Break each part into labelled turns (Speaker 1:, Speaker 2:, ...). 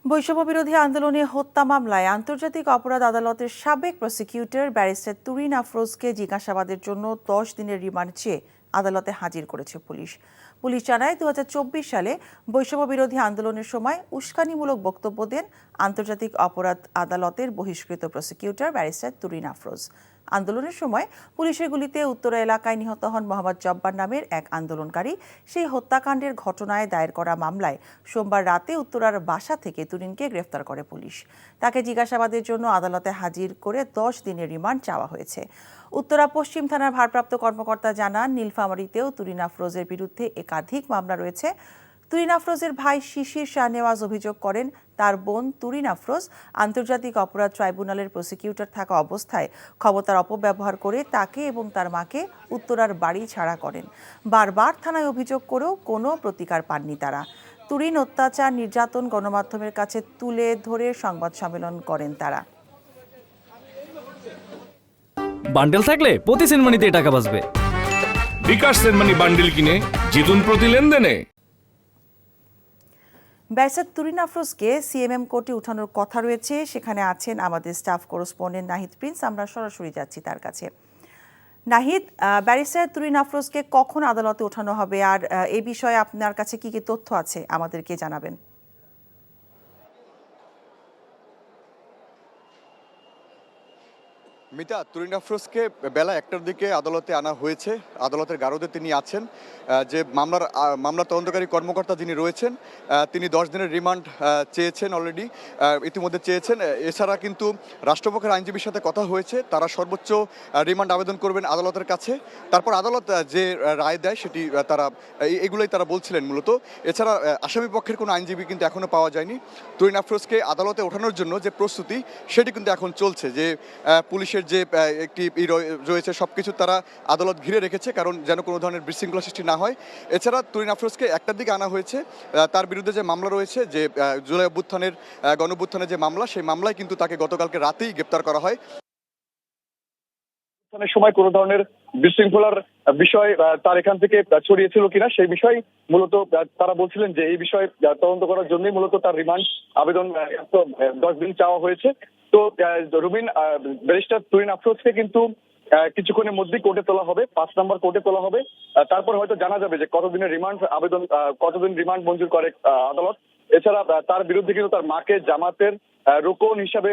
Speaker 1: বৈষম্য বিরোধী আন্দোলনে হত্যা মামলায় আন্তর্জাতিক অপরাধ আদালতের সাবেক প্রসিকিউটর ব্যারিস্টার তুরিন আফরোজকে জিজ্ঞাসাবাদের জন্য 10 দিনের রিমান্ড চেয়ে আদালতে হাজির করেছে পুলিশ। পুলিশ জানায় 2024 সালে বৈষম্য বিরোধী আন্দোলনের সময় উস্কানিমূলক বক্তব্য দেন আন্তর্জাতিক অপরাধ আদালতের বহিষ্কৃত প্রসিকিউটর ব্যারিস্টার তুরিন আফরোজ। আন্দোলনের সময় পুলিশের গুলিতে উত্তরা এলাকায় নিহত হন মোহাম্মদ জব্বার নামের এক আন্দোলনকারী। সেই হত্যাকাণ্ডের ঘটনায় দায়ের করা মামলায় সোমবার রাতে উত্তরার বাসা থেকে তুরিনকে গ্রেফতার করে পুলিশ। তাকে জিজ্ঞাসাবাদের জন্য আদালতে হাজির করে 10 দিনের রিমান্ড চাওয়া হয়েছে। উত্তরা পশ্চিম থানার ভারপ্রাপ্ত কর্মকর্তা জানান, নীলফামারীতেও তুরিন আফরোজের বিরুদ্ধে একাধিক মামলা রয়েছে। তুরিন আফরোজের ভাই শিশির শাহনেওয়াজ অভিযোগ করেন, তার বোন তুরিন আফরোজ আন্তর্জাতিক অপরাধ ট্রাইব্যুনালের প্রসিকিউটর থাকা অবস্থায় ক্ষমতার অপব্যবহার করে তাকে এবং তার মাকে উত্তরার বাড়ি ছাড়া করেন। বারবার থানায় অভিযোগ করেও কোনো প্রতিকার পাননি তারা। তুরিন অত্যাচার, নির্যাতন গণমাধ্যমের কাছে তুলে ধরে সংবাদ সম্মেলন করেন তারা।
Speaker 2: বান্ডেল থাকলে প্রতি সেনমানিতে টাকা বাঁচবে।
Speaker 3: বিকাশ সেনমানি বান্ডেল কিনে জিতুন প্রতি লেনদেনে।
Speaker 1: ব্যারিস্টার তুরিন আফরোজকে সিএমএম কোর্টে উঠানোর কথা রয়েছে। সেখানে আছেন আমাদের স্টাফ করেসপন্ডেন্ট নাহিদ প্রিন্স। আমরা সরাসরি যাচ্ছি তার কাছে। নাহিদ, ব্যারিস্টার তুরিন আফরোজকে কখন আদালতে ওঠানো হবে, আর এই বিষয়ে আপনার কাছে কি কি তথ্য আছে আমাদেরকে জানাবেন।
Speaker 4: মিতা, তুরিন আফরোজকে বেলা 1টার দিকে আদালতে আনা হয়েছে। আদালতের গারদে তিনি আছেন। যে মামলার তদন্তকারী কর্মকর্তা যিনি রয়েছেন, তিনি 10 দিনের রিমান্ড চেয়েছেন, অলরেডি ইতিমধ্যে চেয়েছেন। এছাড়া কিন্তু রাষ্ট্রপক্ষের আইনজীবীর সাথে কথা হয়েছে, তারা সর্বোচ্চ রিমান্ড আবেদন করবেন আদালতের কাছে। তারপর আদালত যে রায় দেয় সেটি এগুলোই তারা বলছিলেন মূলত। এছাড়া আসামি পক্ষের কোনো আইনজীবী কিন্তু এখনও পাওয়া যায়নি। তুরিন আফরোজকে আদালতে ওঠানোর জন্য যে প্রস্তুতি সেটি কিন্তু এখন চলছে। যে পুলিশের যে একটি রয়েছে সবকিছু তারা আদালত ঘিরে রেখেছে, কারণ যেন কোনো ধরনের বিশৃঙ্খলা সৃষ্টি না হয়। এছাড়া তুরিন আফরোজকে 1টার দিকে আনা হয়েছে। তার বিরুদ্ধে যে মামলা রয়েছে, যে জুলাই অভ্যুত্থানের গণঅভ্যুত্থানের যে মামলা, সেই মামলায় কিন্তু তাকে গতকালকে রাতেই গ্রেপ্তার করা হয়।
Speaker 5: সময় কোনো ধরনের বিশৃঙ্খলার বিষয় তার এখান থেকে ছড়িয়েছিল কিনা সেই বিষয় মূলত তারা বলছিলেন যে এই বিষয়ে তদন্ত করার জন্যই মূলত তার রিমান্ড আবেদন 10 দিন চাওয়া হয়েছে। তো রুবিন, ব্যারিস্টার তুরিন আফরোজকে কিন্তু কিছুক্ষণের মধ্যেই কোর্টে তোলা হবে, 5 নম্বর কোর্টে তোলা হবে। তারপর হয়তো জানা যাবে যে কতদিনের রিমান্ড আবেদন, কতদিন রিমান্ড মঞ্জুর করে আদালত। এছাড়া তার বিরুদ্ধে কিন্তু তার মাকে জামাতের রোকন হিসাবে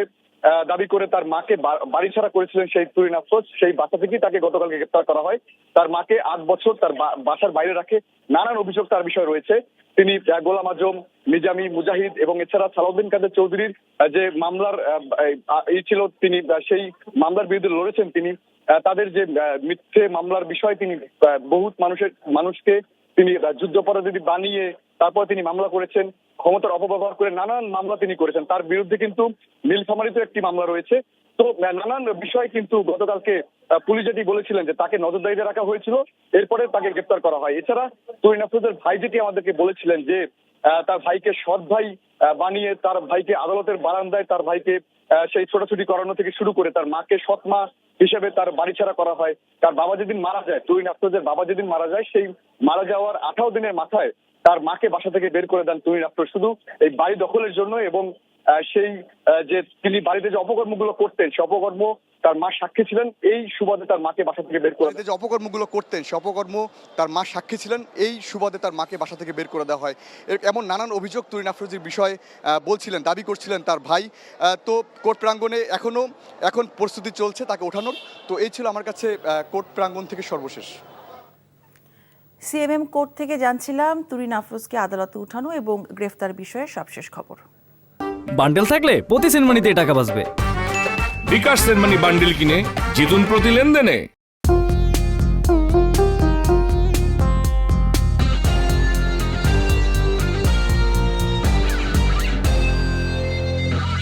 Speaker 5: দাবি করে তার মাকে বাড়ি ছাড়া করেছিলেন সেই তুরিন আফরোজ। সেই বাসা থেকেই তাকে গতকালকে গ্রেপ্তার করা হয়। তার মাকে 8 বছর তার বাসার বাইরে রাখে, নানান অভিযোগ তার বিষয় রয়েছে। তিনি গোলাম আজম, নিজামী, মুজাহিদ এবং এছাড়া সালাউদ্দিন কাদের চৌধুরীর যে মামলার ছিল, তিনি সেই মামলার বিরুদ্ধে লড়েছেন। তিনি তাদের যে মিথ্যে মামলার বিষয়, তিনি বহুত মানুষকে তিনি যুদ্ধাপরাধী বানিয়ে তারপর তিনি মামলা করেছেন, ক্ষমতার অপব্যবহার করে নানান মামলা তিনি করেছেন। তার বিরুদ্ধে কিন্তু নীলফামারীতে একটি মামলা রয়েছে। তো নানান বিষয় কিন্তু গতকালকে পুলিশ যেটি বলেছিলেন যে তাকে নজরদারিতে রাখা হয়েছিল, এরপরে তাকে গ্রেপ্তার করা হয়। এছাড়া তুরিন আফরোজের ভাই যেটি আমাদেরকে বলেছিলেন যে তার ভাইকে সৎ ভাই বানিয়ে তার ভাইকে আদালতের বারান্দায় তার ভাইকে সেই ছোটাছুটি করানো থেকে শুরু করে তার মাকে সৎ মা হিসেবে তার বাড়ি ছাড়া করা হয়। তার বাবা যেদিন মারা যায়, তুরিন আফরোজের বাবা যেদিন মারা যায়, সেই মারা যাওয়ার 18 দিনের মাথায় তার মাকে বাসা থেকে বের করে দেন তুরিন আফরোজ, শুধু এই বাড়ি দখলের জন্য। এবং সেই যে তিনি বাড়িতে যে অপকর্মগুলো করতেন, সে অপকর্ম তার মা সাক্ষী ছিলেন, এই সুবাদে তার মাকে বাসা থেকে বের করে
Speaker 4: যে অপকর্মগুলো করতেন সে অপকর্ম তার মা সাক্ষী ছিলেন, এই সুবাদে তার মাকে বাসা থেকে বের করে দেওয়া হয়। এমন নানান অভিযোগ তুরিন আফরোজের বিষয়ে বলছিলেন, দাবি করছিলেন তার ভাই। তো কোর্ট প্রাঙ্গণে এখন প্রস্তুতি চলছে তাকে ওঠানোর। তো এই ছিল আমার কাছে কোর্ট প্রাঙ্গণ থেকে সর্বশেষ।
Speaker 1: সিএমএম কোর্ট থেকে জানছিলাম তুরিন আফরোজকে আদালতে উঠানো এবং গ্রেফতার বিষয়ে সবশেষ খবর।
Speaker 2: বান্ডেল থাকলে প্রতি সেনমানিতে টাকা বাঁচবে।
Speaker 3: বিকাশ সেনমানি বান্ডেল কিনে জিতুন প্রতি লেনদেনে।